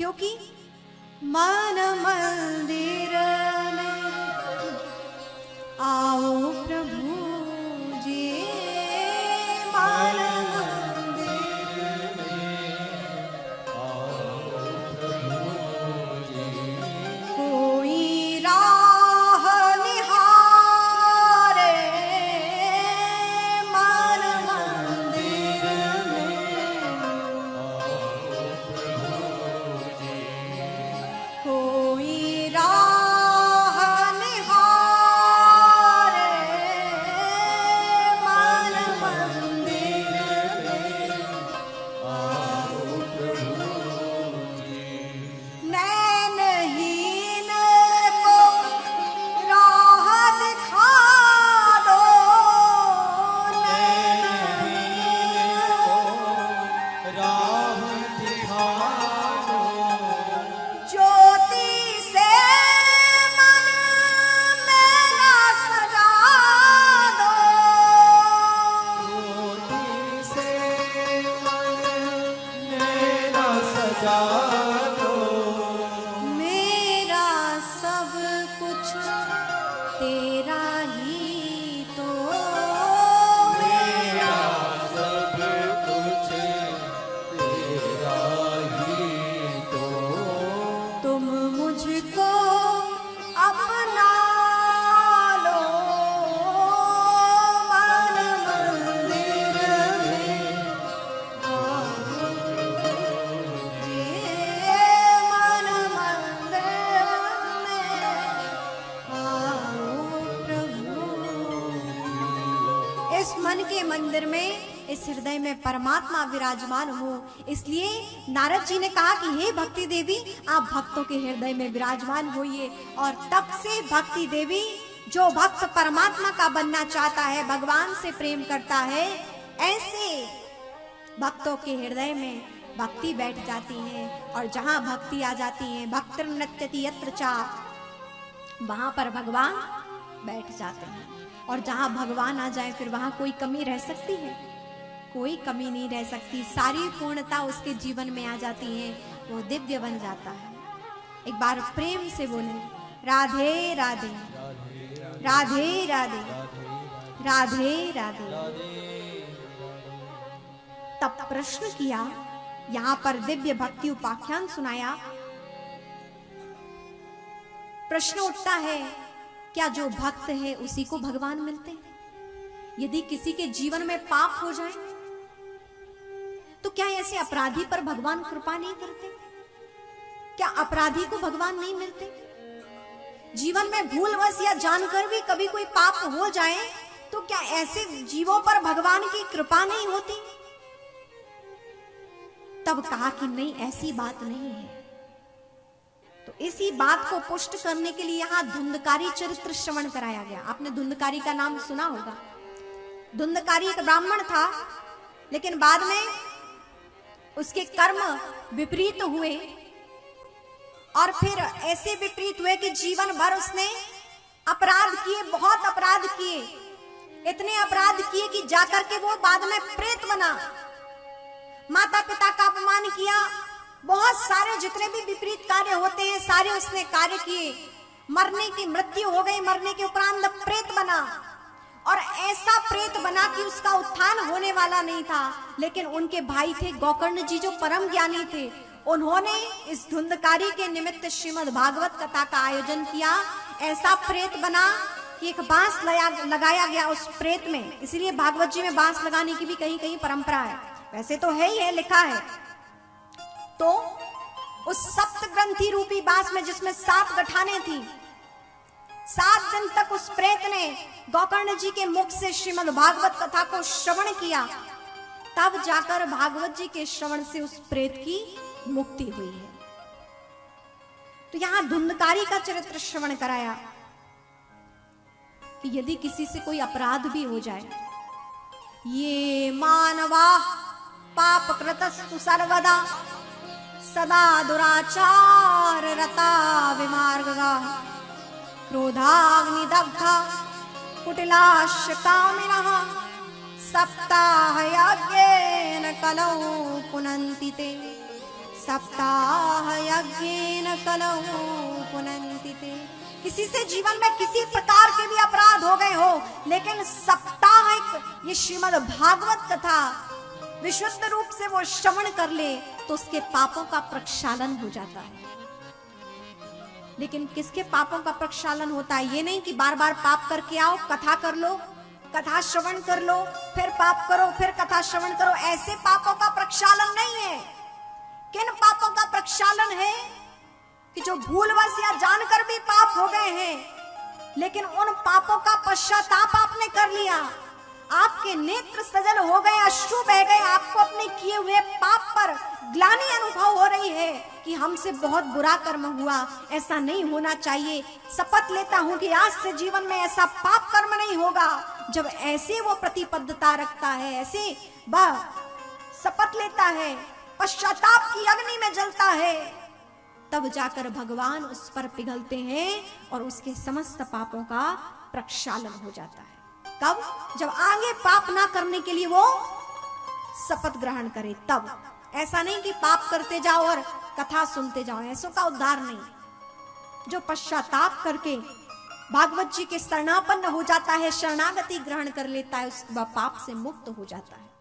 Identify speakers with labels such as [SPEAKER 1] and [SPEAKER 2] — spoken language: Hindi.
[SPEAKER 1] क्योंकि मन मंदिर में आओ प्रभु जी, मन मंदिर में आओ प्रभु जी। कोई राह निहारे मन मंदिर में आओ प्रभु जी। कोई राह निहारे मन मंदिर में आओ प्रभु जी। नैनहीन को राह दिखा दो, नैनहीन को राह दिखा दो। ज्योति से मन मेरा सजा दो, ज्योति से मन मेरा सजा दो। मेरा सब कुछ तेरा ही तो, मेरा सब कुछ तेरा ही तो। तुम मुझको अपना लो, मन मंदिर में आओ जी, मन मंदिर में आओ प्रभु। इस मन के मंदिर में, इस हृदय में परमात्मा विराजमान हो। इसलिए नारद जी ने कहा कि हे भक्ति देवी, आप भक्तों के हृदय में विराजमान होइए। और तब से भक्ति देवी, जो भक्त परमात्मा का बनना चाहता है, भगवान से प्रेम करता है, ऐसे भक्तों के हृदय में भक्ति बैठ जाती है। और जहां भक्ति आ जाती है, भक्ति नृत्यति यत्र चा, वहां पर भगवान बैठ जाते हैं। और जहां भगवान आ जाए, फिर वहां कोई कमी रह सकती है? कोई कमी नहीं रह सकती। सारी पूर्णता उसके जीवन में आ जाती है, वो दिव्य बन जाता है। एक बार प्रेम से बोले, राधे राधे राधे राधे राधे राधे। तब प्रश्न किया, यहां पर दिव्य भक्ति उपाख्यान सुनाया। प्रश्न उठता है, क्या जो भक्त है उसी को भगवान मिलते हैं? यदि किसी के जीवन में पाप हो जाए तो क्या ऐसे अपराधी पर भगवान कृपा नहीं करते? क्या अपराधी को भगवान नहीं मिलते? जीवन में भूलवश या जानकर भी कभी कोई पाप हो जाए तो क्या ऐसे जीवों पर भगवान की कृपा नहीं होती? तब कहा कि नहीं, ऐसी बात नहीं है। तो इसी बात को पुष्ट करने के लिए यहां धुंधकारी चरित्र श्रवण कराया गया। आपने धुंधकारी का नाम सुना होगा। धुंधकारी एक ब्राह्मण था, लेकिन बाद में उसके कर्म विपरीत हुए। और फिर ऐसे विपरीत हुए कि जीवन भर उसने अपराध किए, बहुत अपराध किए। इतने अपराध किए कि जाकर के वो बाद में प्रेत बना। माता पिता का अपमान किया, बहुत सारे जितने भी विपरीत कार्य होते हैं सारे उसने कार्य किए। मरने की मृत्यु हो गई, मरने के उपरांत प्रेत बना। और ऐसा प्रेत बना कि उसका उत्थान होने वाला नहीं था। लेकिन उनके भाई थे गोकर्ण जी, जो परम ज्ञानी थे। उन्होंने इस धुंधकारी के निमित्त श्रीमद् भागवत कथा का आयोजन किया। ऐसा प्रेत बना कि एक बांस लगाया गया उस प्रेत में। इसीलिए भागवत जी में बांस लगाने की भी कहीं कहीं परंपरा है, वैसे तो है ही है, लिखा है। तो उस सप्त ग्रंथि रूपी बांस में, जिसमें 7 गठाने थी, 7 दिन तक उस प्रेत ने गोकर्ण जी के मुख से श्रीमद् भागवत कथा को श्रवण किया। तब जाकर भागवत जी के श्रवण से उस प्रेत की मुक्ति हुई है। तो यहां धुंधकारी का चरित्र श्रवण कराया कि यदि किसी से कोई अपराध भी हो जाए, ये मानवा पाप कृतस्तु सर्वदा सदा दुराचार रता विमार्गा क्रोधाग्निदग्धा कुटिलाश कामिनः सप्ताह यज्ञेन कलौ पुनन्ति ते सप्ताह यज्ञेन कलौ पुनन्ति ते। किसी से जीवन में किसी प्रकार के भी अपराध हो गए हो, लेकिन साप्ताहिक ये श्रीमद् भागवत कथा विशुद्ध रूप से वो श्रवण कर ले तो उसके पापों का प्रक्षालन हो जाता है। लेकिन किसके पापों का प्रक्षालन होता है? ये नहीं कि बार बार पाप करके आओ, कथा कर लो, कथा श्रवण कर लो, फिर पाप करो, फिर कथा श्रवण करो। ऐसे पापों का प्रक्षालन नहीं है। किन पापों का प्रक्षालन है? कि जो भूलवश या जानकर भी पाप हो गए हैं, लेकिन उन पापों का पश्चाताप आपने कर लिया, आपके नेत्र सजल हो गए, अश्रु बह गए, आपको अपने किए हुए पाप पर ग्लानि अनुभव हो रही है कि हमसे बहुत बुरा कर्म हुआ, ऐसा नहीं होना चाहिए। शपथ लेता हूं कि आज से जीवन में ऐसा पाप कर्म नहीं होगा। जब ऐसे वो प्रतिबद्धता रखता है, ऐसे वह शपथ लेता है, पश्चाताप की अग्नि में जलता है, तब जाकर भगवान उस पर पिघलते हैं और उसके समस्त पापों का प्रक्षालन हो जाता है। कब? जब आगे पाप ना करने के लिए वो शपथ ग्रहण करे तब। ऐसा नहीं कि पाप करते जाओ और कथा सुनते जाओ, ऐसों का उद्धार नहीं। जो पश्चाताप करके भागवत जी के शरणापन्न हो जाता है, शरणागति ग्रहण कर लेता है, वह पाप से मुक्त हो जाता है।